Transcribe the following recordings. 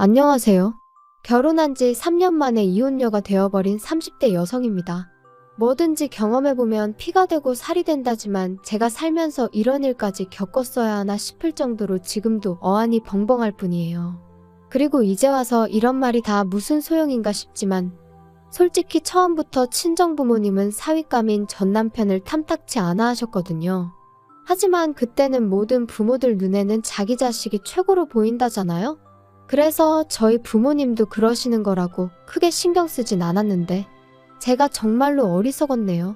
안녕하세요. 결혼한 지 3년 만에 이혼녀가 되어버린 30대 여성입니다. 뭐든지 경험해보면 피가 되고 살이 된다지만 제가 살면서 이런 일까지 겪었어야 하나 싶을 정도로 지금도 어안이 벙벙할 뿐이에요. 그리고 이제 와서 이런 말이 다 무슨 소용인가 싶지만 솔직히 처음부터 친정부모님은 사윗감인 전 남편을 탐탁치 않아 하셨거든요. 하지만 그때는 모든 부모들 눈에는 자기 자식이 최고로 보인다잖아요? 그래서 저희 부모님도 그러시는 거라고 크게 신경 쓰진 않았는데 제가 정말로 어리석었네요.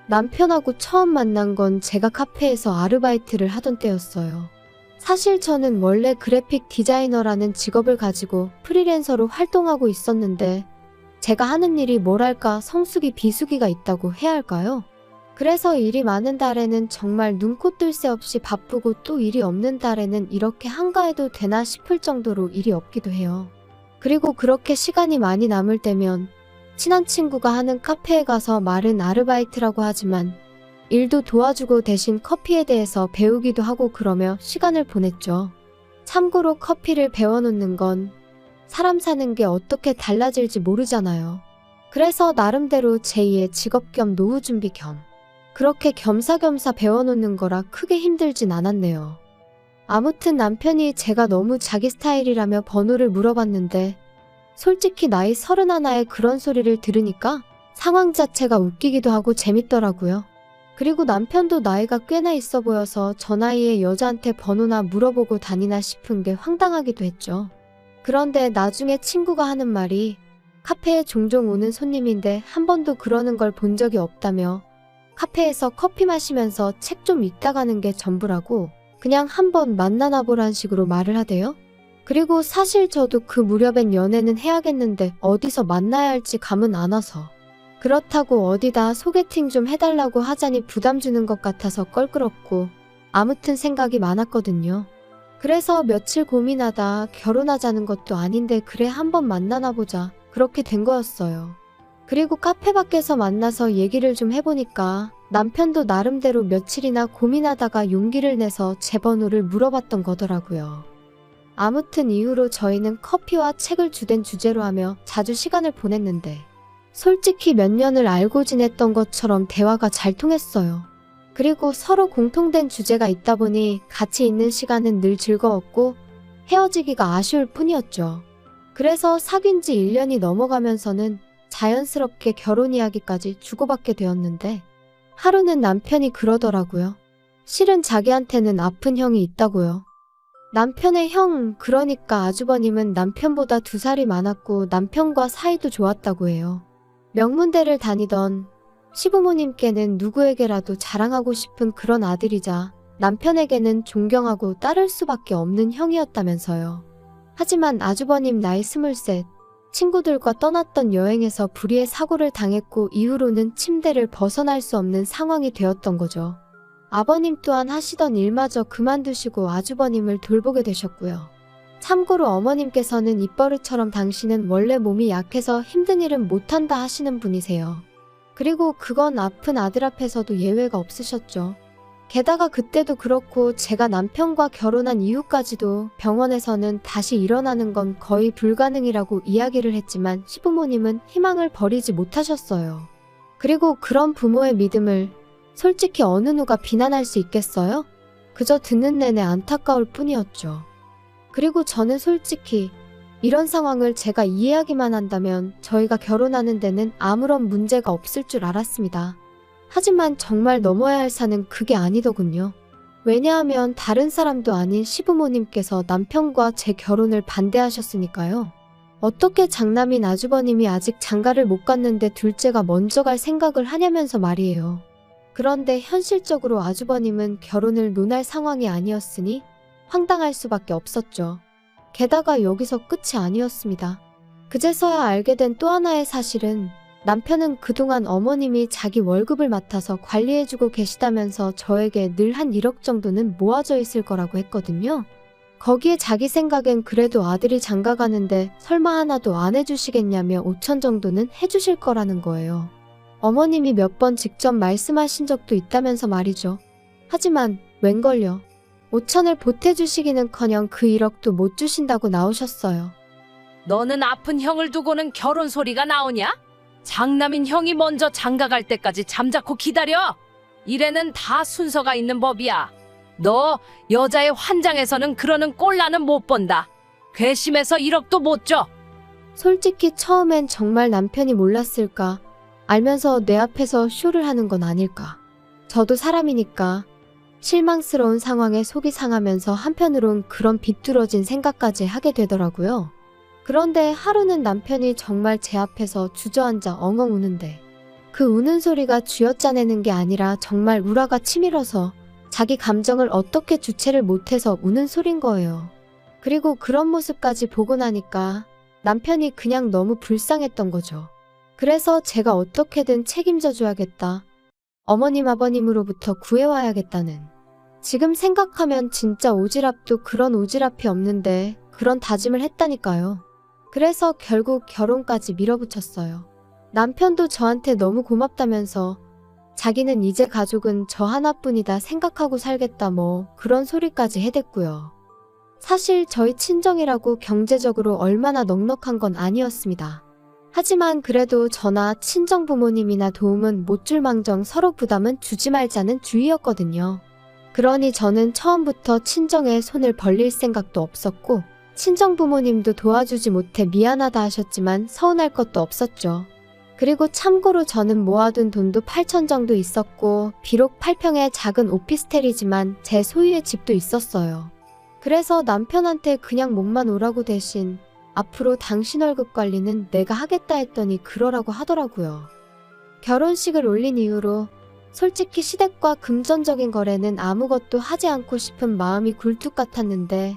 남편하고 처음 만난 건 제가 카페에서 아르바이트를 하던 때였어요. 사실 저는 원래 그래픽 디자이너라는 직업을 가지고 프리랜서로 활동하고 있었는데 제가 하는 일이 뭐랄까 성수기 비수기가 있다고 해야 할까요? 그래서 일이 많은 달에는 정말 눈코 뜰 새 없이 바쁘고 또 일이 없는 달에는 이렇게 한가해도 되나 싶을 정도로 일이 없기도 해요. 그리고 그렇게 시간이 많이 남을 때면 친한 친구가 하는 카페에 가서 말은 아르바이트라고 하지만 일도 도와주고 대신 커피에 대해서 배우기도 하고 그러며 시간을 보냈죠. 참고로 커피를 배워놓는 건 사람 사는 게 어떻게 달라질지 모르잖아요. 그래서 나름대로 제2의 직업 겸 노후 준비 겸 그렇게 겸사겸사 배워놓는 거라 크게 힘들진 않았네요. 아무튼 남편이 제가 너무 자기 스타일이라며 번호를 물어봤는데 솔직히 나이 31에 그런 소리를 들으니까 상황 자체가 웃기기도 하고 재밌더라고요. 그리고 남편도 나이가 꽤나 있어 보여서 저 나이에 여자한테 번호나 물어보고 다니나 싶은 게 황당하기도 했죠. 그런데 나중에 친구가 하는 말이 카페에 종종 오는 손님인데 한 번도 그러는 걸 본 적이 없다며 카페에서 커피 마시면서 책 좀 읽다 가는 게 전부라고 그냥 한번 만나나 보란 식으로 말을 하대요. 그리고 사실 저도 그 무렵엔 연애는 해야겠는데 어디서 만나야 할지 감은 안 와서 그렇다고 어디다 소개팅 좀 해달라고 하자니 부담 주는 것 같아서 껄끄럽고 아무튼 생각이 많았거든요. 그래서 며칠 고민하다 결혼하자는 것도 아닌데 그래 한번 만나나 보자 그렇게 된 거였어요. 그리고 카페 밖에서 만나서 얘기를 좀 해보니까 남편도 나름대로 며칠이나 고민하다가 용기를 내서 제 번호를 물어봤던 거더라고요. 아무튼 이후로 저희는 커피와 책을 주된 주제로 하며 자주 시간을 보냈는데 솔직히 몇 년을 알고 지냈던 것처럼 대화가 잘 통했어요. 그리고 서로 공통된 주제가 있다 보니 같이 있는 시간은 늘 즐거웠고 헤어지기가 아쉬울 뿐이었죠. 그래서 사귄 지 1년이 넘어가면서는 자연스럽게 결혼 이야기까지 주고받게 되었는데 하루는 남편이 그러더라고요. 실은 자기한테는 아픈 형이 있다고요. 남편의 형, 그러니까 아주버님은 남편보다 2살이 많았고 남편과 사이도 좋았다고 해요. 명문대를 다니던 시부모님께는 누구에게라도 자랑하고 싶은 그런 아들이자 남편에게는 존경하고 따를 수밖에 없는 형이었다면서요. 하지만 아주버님 나이 23, 친구들과 떠났던 여행에서 불의의 사고를 당했고 이후로는 침대를 벗어날 수 없는 상황이 되었던 거죠. 아버님 또한 하시던 일마저 그만두시고 아주버님을 돌보게 되셨고요. 참고로 어머님께서는 입버릇처럼 당신은 원래 몸이 약해서 힘든 일은 못한다 하시는 분이세요. 그리고 그건 아픈 아들 앞에서도 예외가 없으셨죠. 게다가 그때도 그렇고 제가 남편과 결혼한 이후까지도 병원에서는 다시 일어나는 건 거의 불가능이라고 이야기를 했지만 시부모님은 희망을 버리지 못하셨어요. 그리고 그런 부모의 믿음을 솔직히 어느 누가 비난할 수 있겠어요? 그저 듣는 내내 안타까울 뿐이었죠. 그리고 저는 솔직히 이런 상황을 제가 이해하기만 한다면 저희가 결혼하는 데는 아무런 문제가 없을 줄 알았습니다. 하지만 정말 넘어야 할 산은 그게 아니더군요. 왜냐하면 다른 사람도 아닌 시부모님께서 남편과 제 결혼을 반대하셨으니까요. 어떻게 장남인 아주버님이 아직 장가를 못 갔는데 둘째가 먼저 갈 생각을 하냐면서 말이에요. 그런데 현실적으로 아주버님은 결혼을 논할 상황이 아니었으니 황당할 수밖에 없었죠. 게다가 여기서 끝이 아니었습니다. 그제서야 알게 된 또 하나의 사실은 남편은 그동안 어머님이 자기 월급을 맡아서 관리해주고 계시다면서 저에게 늘 한 1억 정도는 모아져 있을 거라고 했거든요. 거기에 자기 생각엔 그래도 아들이 장가 가는데 설마 하나도 안 해주시겠냐며 5천 정도는 해주실 거라는 거예요. 어머님이 몇 번 직접 말씀하신 적도 있다면서 말이죠. 하지만 웬걸요. 5천을 보태주시기는커녕 그 1억도 못 주신다고 나오셨어요. 너는 아픈 형을 두고는 결혼 소리가 나오냐? 장남인 형이 먼저 장가갈 때까지 잠자코 기다려. 이래는 다 순서가 있는 법이야. 너 여자의 환장에서는 그러는 꼴라는 못 본다. 괘씸해서 1억도 못 줘. 솔직히 처음엔 정말 남편이 몰랐을까? 알면서 내 앞에서 쇼를 하는 건 아닐까? 저도 사람이니까 실망스러운 상황에 속이 상하면서 한편으론 그런 비뚤어진 생각까지 하게 되더라고요. 그런데 하루는 남편이 정말 제 앞에서 주저앉아 엉엉 우는데 그 우는 소리가 쥐어짜내는 게 아니라 정말 울화가 치밀어서 자기 감정을 어떻게 주체를 못해서 우는 소린 거예요. 그리고 그런 모습까지 보고 나니까 남편이 그냥 너무 불쌍했던 거죠. 그래서 제가 어떻게든 책임져 줘야겠다. 어머님 아버님으로부터 구해와야겠다는. 지금 생각하면 진짜 오지랖도 그런 오지랖이 없는데 그런 다짐을 했다니까요. 그래서 결국 결혼까지 밀어붙였어요. 남편도 저한테 너무 고맙다면서 자기는 이제 가족은 저 하나뿐이다 생각하고 살겠다 뭐 그런 소리까지 해댔고요. 사실 저희 친정이라고 경제적으로 얼마나 넉넉한 건 아니었습니다. 하지만 그래도 저나 친정 부모님이나 도움은 못 줄 망정 서로 부담은 주지 말자는 주의였거든요. 그러니 저는 처음부터 친정에 손을 벌릴 생각도 없었고 친정 부모님도 도와주지 못해 미안하다 하셨지만 서운할 것도 없었죠. 그리고 참고로 저는 모아둔 돈도 8천 정도 있었고 비록 8평의 작은 오피스텔이지만 제 소유의 집도 있었어요. 그래서 남편한테 그냥 목만 오라고 대신 앞으로 당신 월급 관리는 내가 하겠다 했더니 그러라고 하더라고요. 결혼식을 올린 이후로 솔직히 시댁과 금전적인 거래는 아무것도 하지 않고 싶은 마음이 굴뚝 같았는데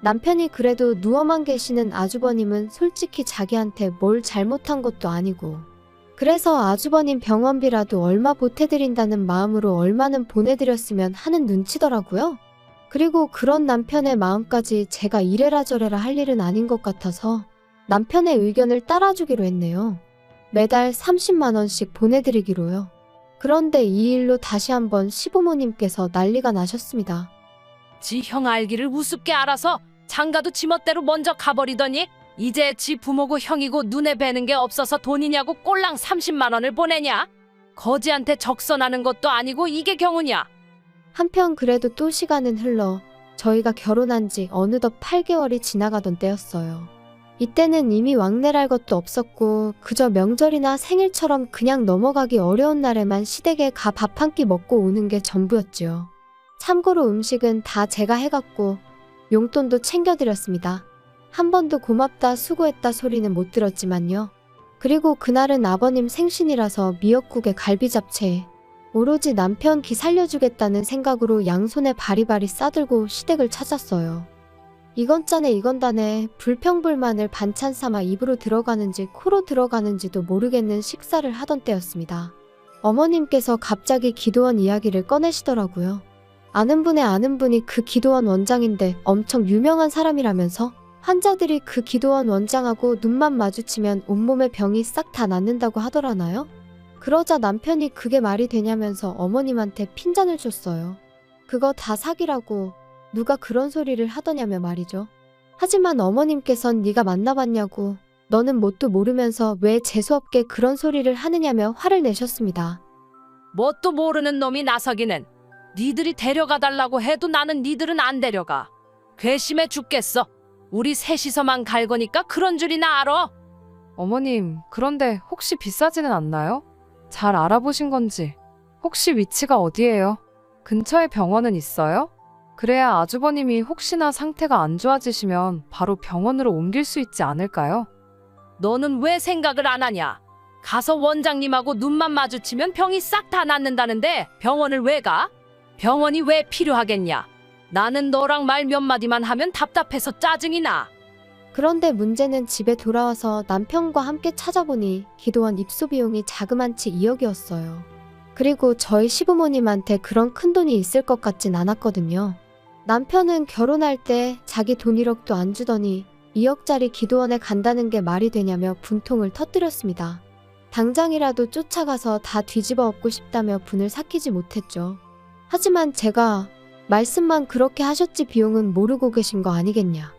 남편이 그래도 누워만 계시는 아주버님은 솔직히 자기한테 뭘 잘못한 것도 아니고 그래서 아주버님 병원비라도 얼마 보태드린다는 마음으로 얼마는 보내드렸으면 하는 눈치더라고요. 그리고 그런 남편의 마음까지 제가 이래라 저래라 할 일은 아닌 것 같아서 남편의 의견을 따라주기로 했네요. 매달 30만 원씩 보내드리기로요. 그런데 이 일로 다시 한번 시부모님께서 난리가 나셨습니다. 지 형 알기를 우습게 알아서 장가도 지멋대로 먼저 가버리더니 이제 지 부모고 형이고 눈에 뵈는 게 없어서 돈이냐고 꼴랑 30만 원을 보내냐? 거지한테 적선하는 것도 아니고 이게 경우냐? 한편 그래도 또 시간은 흘러 저희가 결혼한 지 어느덧 8개월이 지나가던 때였어요. 이때는 이미 왕래랄 것도 없었고 그저 명절이나 생일처럼 그냥 넘어가기 어려운 날에만 시댁에 가 밥 한 끼 먹고 오는 게 전부였지요. 참고로 음식은 다 제가 해갔고 용돈도 챙겨드렸습니다. 한 번도 고맙다 수고했다 소리는 못 들었지만요. 그리고 그날은 아버님 생신이라서 미역국에 갈비잡채에 오로지 남편 기 살려주겠다는 생각으로 양손에 바리바리 싸들고 시댁을 찾았어요. 이건 짜네 이건 다네 불평불만을 반찬 삼아 입으로 들어가는지 코로 들어가는지도 모르겠는 식사를 하던 때였습니다. 어머님께서 갑자기 기도원 이야기를 꺼내시더라고요. 아는 분의 아는 분이 그 기도원 원장인데 엄청 유명한 사람이라면서 환자들이 그 기도원 원장하고 눈만 마주치면 온몸의 병이 싹 다 낫는다고 하더라나요? 그러자 남편이 그게 말이 되냐면서 어머님한테 핀잔을 줬어요. 그거 다 사기라고 누가 그런 소리를 하더냐며 말이죠. 하지만 어머님께선 네가 만나봤냐고 너는 뭣도 모르면서 왜 재수없게 그런 소리를 하느냐며 화를 내셨습니다. 뭣도 모르는 놈이 나서기는 니들이 데려가 달라고 해도 나는 니들은 안 데려가. 괘씸해 죽겠어. 우리 셋이서만 갈 거니까 그런 줄이나 알아. 어머님, 그런데 혹시 비싸지는 않나요? 잘 알아보신 건지. 혹시 위치가 어디예요? 근처에 병원은 있어요? 그래야 아주버님이 혹시나 상태가 안 좋아지시면 바로 병원으로 옮길 수 있지 않을까요? 너는 왜 생각을 안 하냐? 가서 원장님하고 눈만 마주치면 병이 싹 다 낫는다는데 병원을 왜 가? 병원이 왜 필요하겠냐? 나는 너랑 말 몇 마디만 하면 답답해서 짜증이 나. 그런데 문제는 집에 돌아와서 남편과 함께 찾아보니 기도원 입소 비용이 자그만치 2억이었어요. 그리고 저희 시부모님한테 그런 큰 돈이 있을 것 같진 않았거든요. 남편은 결혼할 때 자기 돈 1억도 안 주더니 2억짜리 기도원에 간다는 게 말이 되냐며 분통을 터뜨렸습니다. 당장이라도 쫓아가서 다 뒤집어 엎고 싶다며 분을 삭히지 못했죠. 하지만 제가 말씀만 그렇게 하셨지 비용은 모르고 계신 거 아니겠냐.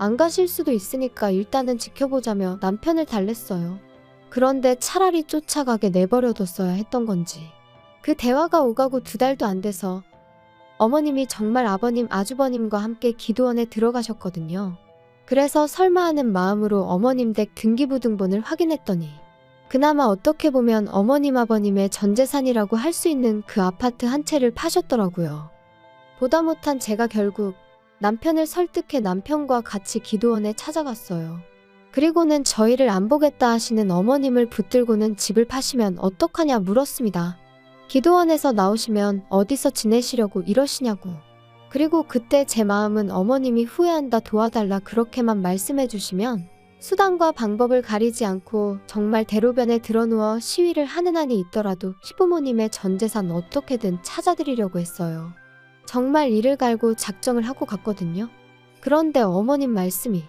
안 가실 수도 있으니까 일단은 지켜보자며 남편을 달랬어요. 그런데 차라리 쫓아가게 내버려뒀어야 했던 건지. 그 대화가 오가고 2달도 안 돼서 어머님이 정말 아버님, 아주버님과 함께 기도원에 들어가셨거든요. 그래서 설마 하는 마음으로 어머님 댁 등기부등본을 확인했더니 그나마 어떻게 보면 어머님, 아버님의 전재산이라고 할 수 있는 그 아파트 한 채를 파셨더라고요. 보다 못한 제가 결국 남편을 설득해 남편과 같이 기도원에 찾아갔어요. 그리고는 저희를 안 보겠다 하시는 어머님을 붙들고는 집을 파시면 어떡하냐 물었습니다. 기도원에서 나오시면 어디서 지내시려고 이러시냐고. 그리고 그때 제 마음은 어머님이 후회한다 도와달라 그렇게만 말씀해 주시면 수단과 방법을 가리지 않고 정말 대로변에 드러누워 시위를 하는 한이 있더라도 시부모님의 전재산 어떻게든 찾아드리려고 했어요. 정말 이를 갈고 작정을 하고 갔거든요. 그런데 어머님 말씀이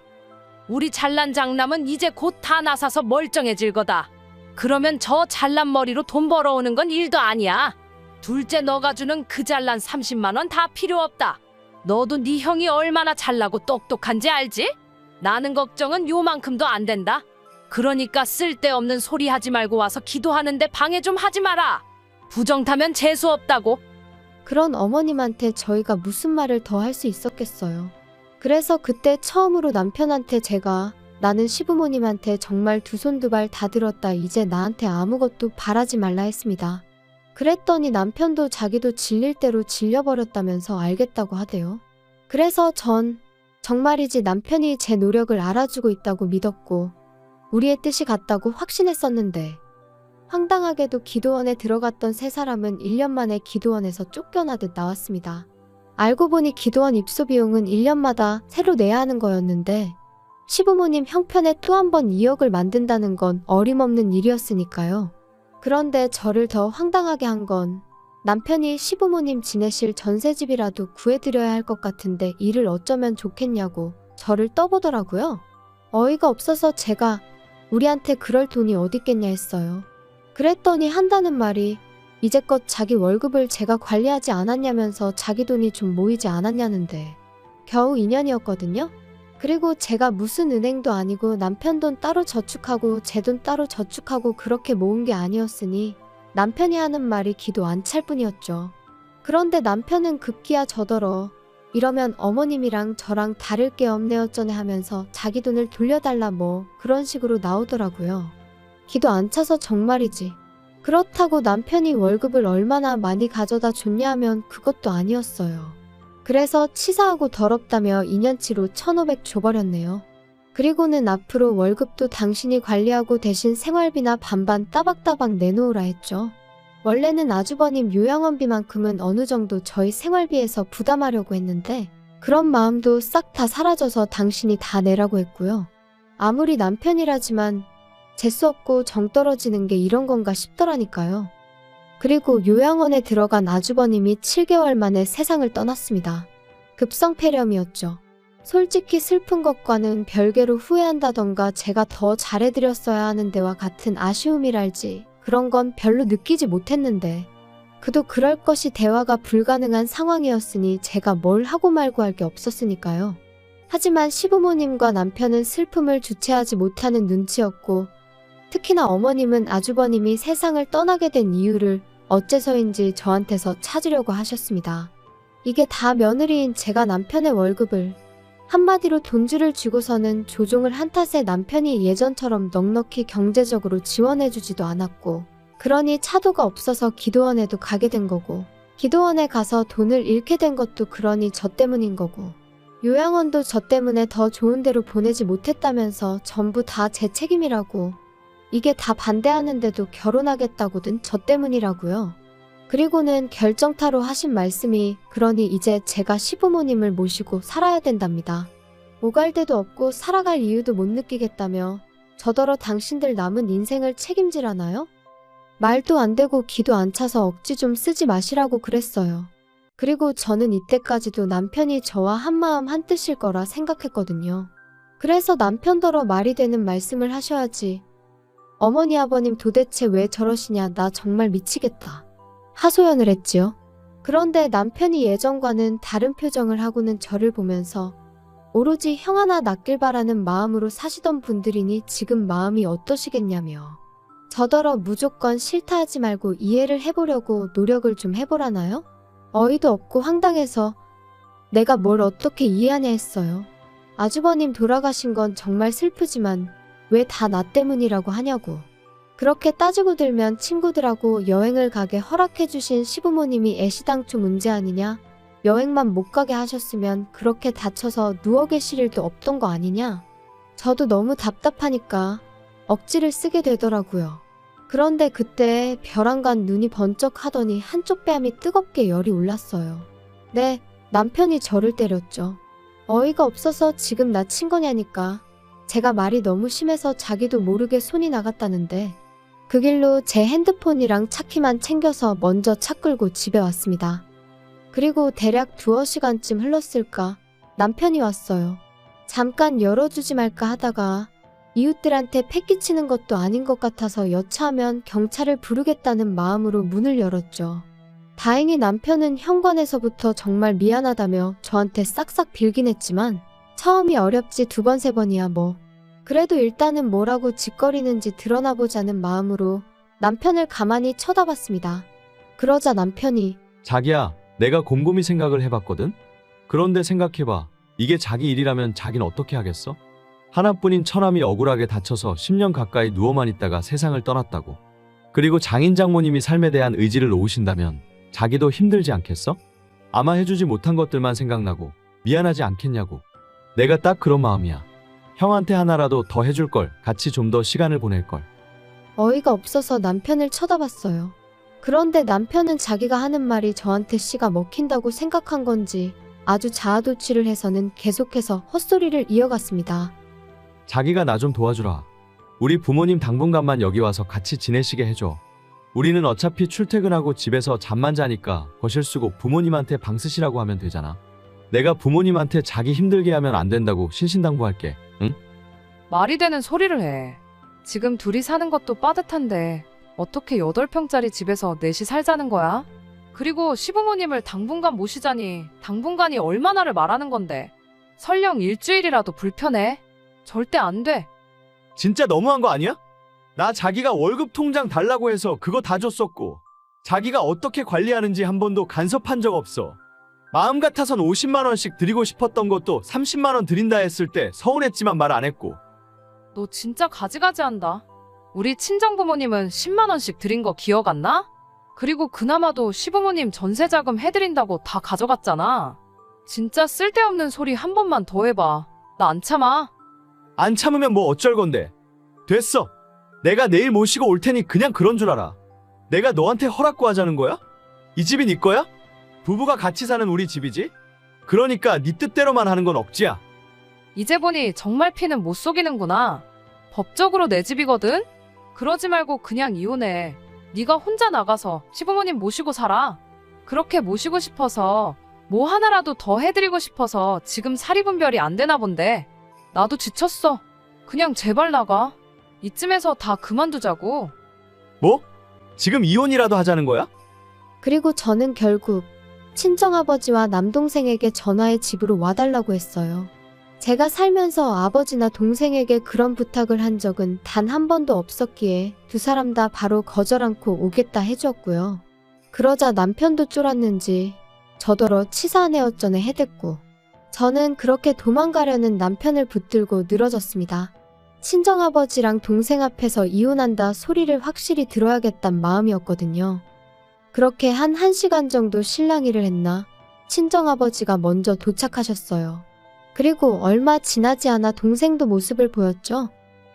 우리 잘난 장남은 이제 곧 다 나사서 멀쩡해질 거다. 그러면 저 잘난 머리로 돈 벌어오는 건 일도 아니야. 둘째 너가 주는 그 잘난 30만 원 다 필요 없다. 너도 네 형이 얼마나 잘나고 똑똑한지 알지? 나는 걱정은 요만큼도 안 된다. 그러니까 쓸데없는 소리 하지 말고 와서 기도하는데 방해 좀 하지 마라. 부정 타면 재수 없다고. 그런 어머님한테 저희가 무슨 말을 더 할 수 있었겠어요. 그래서 그때 처음으로 남편한테 제가 나는 시부모님한테 정말 두 손 두 발 다 들었다. 이제 나한테 아무것도 바라지 말라 했습니다. 그랬더니 남편도 자기도 질릴 대로 질려버렸다면서 알겠다고 하대요. 그래서 전 정말이지 남편이 제 노력을 알아주고 있다고 믿었고 우리의 뜻이 같다고 확신했었는데 황당하게도 기도원에 들어갔던 세 사람은 1년 만에 기도원에서 쫓겨나듯 나왔습니다. 알고 보니 기도원 입소 비용은 1년마다 새로 내야 하는 거였는데 시부모님 형편에 또 한 번 2억을 만든다는 건 어림없는 일이었으니까요. 그런데 저를 더 황당하게 한 건 남편이 시부모님 지내실 전셋집이라도 구해드려야 할 것 같은데 이를 어쩌면 좋겠냐고 저를 떠보더라고요. 어이가 없어서 제가 우리한테 그럴 돈이 어딨겠냐 했어요. 그랬더니 한다는 말이 이제껏 자기 월급을 제가 관리하지 않았냐면서 자기 돈이 좀 모이지 않았냐는데 겨우 2년이었거든요. 그리고 제가 무슨 은행도 아니고 남편 돈 따로 저축하고 제 돈 따로 저축하고 그렇게 모은 게 아니었으니 남편이 하는 말이 기도 안 찰 뿐이었죠. 그런데 남편은 급기야 저더러 이러면 어머님이랑 저랑 다를 게 없네 어쩌네 하면서 자기 돈을 돌려달라 뭐 그런 식으로 나오더라고요. 기도 안 차서 정말이지. 그렇다고 남편이 월급을 얼마나 많이 가져다 줬냐 하면 그것도 아니었어요. 그래서 치사하고 더럽다며 2년치로 1,500 줘버렸네요. 그리고는 앞으로 월급도 당신이 관리하고 대신 생활비나 반반 따박따박 내놓으라 했죠. 원래는 아주버님 요양원비만큼은 어느 정도 저희 생활비에서 부담하려고 했는데 그런 마음도 싹 다 사라져서 당신이 다 내라고 했고요. 아무리 남편이라지만 재수없고 정 떨어지는 게 이런 건가 싶더라니까요. 그리고 요양원에 들어간 아주버님이 7개월 만에 세상을 떠났습니다. 급성폐렴이었죠. 솔직히 슬픈 것과는 별개로 후회한다던가 제가 더 잘해드렸어야 하는 데와 같은 아쉬움이랄지 그런 건 별로 느끼지 못했는데 그도 그럴 것이 대화가 불가능한 상황이었으니 제가 뭘 하고 말고 할 게 없었으니까요. 하지만 시부모님과 남편은 슬픔을 주체하지 못하는 눈치였고 특히나 어머님은 아주버님이 세상을 떠나게 된 이유를 어째서인지 저한테서 찾으려고 하셨습니다. 이게 다 며느리인 제가 남편의 월급을 한마디로 돈줄을 쥐고서는 조종을 한 탓에 남편이 예전처럼 넉넉히 경제적으로 지원해주지도 않았고 그러니 차도가 없어서 기도원에도 가게 된 거고 기도원에 가서 돈을 잃게 된 것도 그러니 저 때문인 거고 요양원도 저 때문에 더 좋은 데로 보내지 못했다면서 전부 다 제 책임이라고 이게 다 반대하는데도 결혼하겠다고든 저 때문이라고요. 그리고는 결정타로 하신 말씀이 그러니 이제 제가 시부모님을 모시고 살아야 된답니다. 오갈 데도 없고 살아갈 이유도 못 느끼겠다며 저더러 당신들 남은 인생을 책임지라나요? 말도 안 되고 기도 안 차서 억지 좀 쓰지 마시라고 그랬어요. 그리고 저는 이때까지도 남편이 저와 한마음 한뜻일 거라 생각했거든요. 그래서 남편더러 말이 되는 말씀을 하셔야지. 어머니 아버님 도대체 왜 저러시냐 나 정말 미치겠다. 하소연을 했지요. 그런데 남편이 예전과는 다른 표정을 하고는 저를 보면서 오로지 형 하나 낳길 바라는 마음으로 사시던 분들이니 지금 마음이 어떠시겠냐며. 저더러 무조건 싫다 하지 말고 이해를 해보려고 노력을 좀 해보라나요? 어이도 없고 황당해서 내가 뭘 어떻게 이해하냐 했어요. 아주버님 돌아가신 건 정말 슬프지만 왜 다 나 때문이라고 하냐고. 그렇게 따지고 들면 친구들하고 여행을 가게 허락해주신 시부모님이 애시당초 문제 아니냐? 여행만 못 가게 하셨으면 그렇게 다쳐서 누워 계실 일도 없던 거 아니냐? 저도 너무 답답하니까 억지를 쓰게 되더라고요. 그런데 그때 벼랑간 눈이 번쩍 하더니 한쪽 뺨이 뜨겁게 열이 올랐어요. 네, 남편이 저를 때렸죠. 어이가 없어서 지금 나 친 거냐니까. 제가 말이 너무 심해서 자기도 모르게 손이 나갔다는데 그 길로 제 핸드폰이랑 차키만 챙겨서 먼저 차 끌고 집에 왔습니다. 그리고 대략 2시간쯤 흘렀을까 남편이 왔어요. 잠깐 열어주지 말까 하다가 이웃들한테 패기치는 것도 아닌 것 같아서 여차하면 경찰을 부르겠다는 마음으로 문을 열었죠. 다행히 남편은 현관에서부터 정말 미안하다며 저한테 싹싹 빌긴 했지만 처음이 어렵지 2번, 3번이야 뭐. 그래도 일단은 뭐라고 짓거리는지 드러나보자는 마음으로 남편을 가만히 쳐다봤습니다. 그러자 남편이 자기야, 내가 곰곰이 생각을 해봤거든? 그런데 생각해봐. 이게 자기 일이라면 자긴 어떻게 하겠어? 하나뿐인 처남이 억울하게 다쳐서 10년 가까이 누워만 있다가 세상을 떠났다고. 그리고 장인 장모님이 삶에 대한 의지를 놓으신다면 자기도 힘들지 않겠어? 아마 해주지 못한 것들만 생각나고 미안하지 않겠냐고. 내가 딱 그런 마음이야. 형한테 하나라도 더 해줄 걸, 같이 좀 더 시간을 보낼 걸. 어이가 없어서 남편을 쳐다봤어요. 그런데 남편은 자기가 하는 말이 저한테 씨가 먹힌다고 생각한 건지 아주 자아도취를 해서는 계속해서 헛소리를 이어갔습니다. 자기가 나 좀 도와주라. 우리 부모님 당분간만 여기 와서 같이 지내시게 해줘. 우리는 어차피 출퇴근하고 집에서 잠만 자니까 거실 쓰고 부모님한테 방 쓰시라고 하면 되잖아. 내가 부모님한테 자기 힘들게 하면 안 된다고 신신당부할게. 응? 말이 되는 소리를 해. 지금 둘이 사는 것도 빠듯한데 어떻게 8평짜리 집에서 넷이 살자는 거야? 그리고 시부모님을 당분간 모시자니 당분간이 얼마나를 말하는 건데. 설령 일주일이라도 불편해? 절대 안 돼. 진짜 너무한 거 아니야? 나 자기가 월급 통장 달라고 해서 그거 다 줬었고 자기가 어떻게 관리하는지 한 번도 간섭한 적 없어. 마음 같아선 50만 원씩 드리고 싶었던 것도 30만 원 드린다 했을 때 서운했지만 말 안 했고. 너 진짜 가지가지한다. 우리 친정부모님은 10만 원씩 드린 거 기억 안 나? 그리고 그나마도 시부모님 전세자금 해드린다고 다 가져갔잖아. 진짜 쓸데없는 소리 한 번만 더 해봐. 나 안 참아. 안 참으면 뭐 어쩔 건데. 됐어. 내가 내일 모시고 올 테니 그냥 그런 줄 알아. 내가 너한테 허락 구하자는 거야? 이 집이 네 거야? 부부가 같이 사는 우리 집이지? 그러니까 네 뜻대로만 하는 건 억지야. 이제 보니 정말 피는 못 속이는구나. 법적으로 내 집이거든? 그러지 말고 그냥 이혼해. 네가 혼자 나가서 시부모님 모시고 살아. 그렇게 모시고 싶어서 뭐 하나라도 더 해드리고 싶어서 지금 사리분별이 안 되나 본데. 나도 지쳤어. 그냥 제발 나가. 이쯤에서 다 그만두자고. 뭐? 지금 이혼이라도 하자는 거야? 그리고 저는 결국 친정아버지와 남동생에게 전화해 집으로 와달라고 했어요. 제가 살면서 아버지나 동생에게 그런 부탁을 한 적은 단 한 번도 없었기에 두 사람 다 바로 거절 않고 오겠다 해주었고요. 그러자 남편도 쫄았는지 저더러 치사한 애어쩌네 해댔고 저는 그렇게 도망가려는 남편을 붙들고 늘어졌습니다. 친정아버지랑 동생 앞에서 이혼한다 소리를 확실히 들어야겠단 마음이었거든요. 그렇게 한 1시간 정도 실랑이를 했나 친정아버지가 먼저 도착하셨어요. 그리고 얼마 지나지 않아 동생도 모습을 보였죠.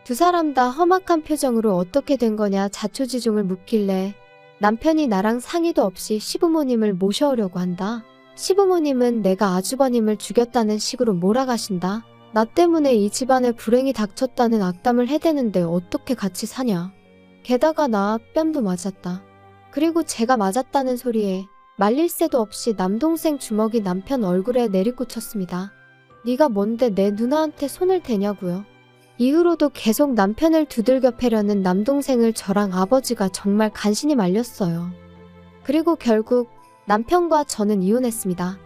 두 사람 다 험악한 표정으로 어떻게 된 거냐 자초지종을 묻길래 남편이 나랑 상의도 없이 시부모님을 모셔오려고 한다. 시부모님은 내가 아주버님을 죽였다는 식으로 몰아가신다. 나 때문에 이 집안에 불행이 닥쳤다는 악담을 해대는데 어떻게 같이 사냐. 게다가 나 뺨도 맞았다. 그리고 제가 맞았다는 소리에 말릴 새도 없이 남동생 주먹이 남편 얼굴에 내리꽂혔습니다. 네가 뭔데 내 누나한테 손을 대냐고요. 이후로도 계속 남편을 두들겨 패려는 남동생을 저랑 아버지가 정말 간신히 말렸어요. 그리고 결국 남편과 저는 이혼했습니다.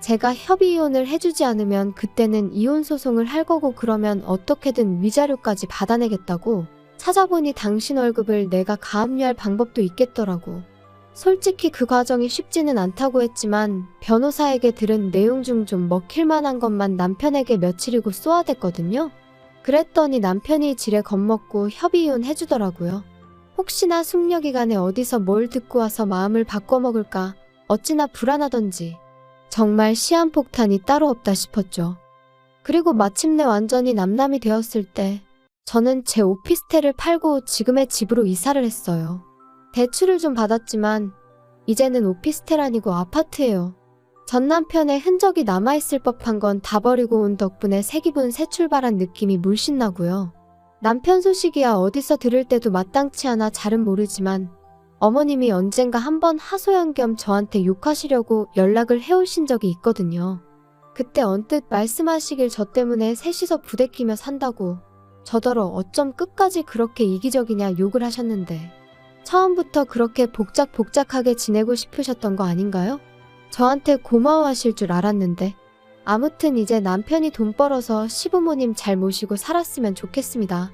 제가 협의 이혼을 해주지 않으면 그때는 이혼 소송을 할 거고 그러면 어떻게든 위자료까지 받아내겠다고. 찾아보니 당신 월급을 내가 가압류할 방법도 있겠더라고. 솔직히 그 과정이 쉽지는 않다고 했지만 변호사에게 들은 내용 중 좀 먹힐 만한 것만 남편에게 며칠이고 쏘아댔거든요. 그랬더니 남편이 지레 겁먹고 협의 이혼 해주더라고요. 혹시나 숙려기간에 어디서 뭘 듣고 와서 마음을 바꿔먹을까 어찌나 불안하던지 정말 시한폭탄이 따로 없다 싶었죠. 그리고 마침내 완전히 남남이 되었을 때 저는 제 오피스텔을 팔고 지금의 집으로 이사를 했어요. 대출을 좀 받았지만 이제는 오피스텔 아니고 아파트예요. 전 남편의 흔적이 남아있을 법한 건 다 버리고 온 덕분에 새 기분 새 출발한 느낌이 물씬 나고요. 남편 소식이야 어디서 들을 때도 마땅치 않아 잘은 모르지만 어머님이 언젠가 한번 하소연 겸 저한테 욕하시려고 연락을 해오신 적이 있거든요. 그때 언뜻 말씀하시길 저 때문에 셋이서 부대끼며 산다고 저더러 어쩜 끝까지 그렇게 이기적이냐 욕을 하셨는데 처음부터 그렇게 복작복작하게 지내고 싶으셨던 거 아닌가요? 저한테 고마워하실 줄 알았는데 아무튼 이제 남편이 돈 벌어서 시부모님 잘 모시고 살았으면 좋겠습니다.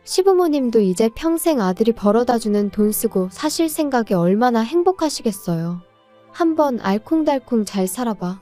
시부모님도 이제 평생 아들이 벌어다주는 돈 쓰고 사실 생각에 얼마나 행복하시겠어요. 한번 알콩달콩 잘 살아봐.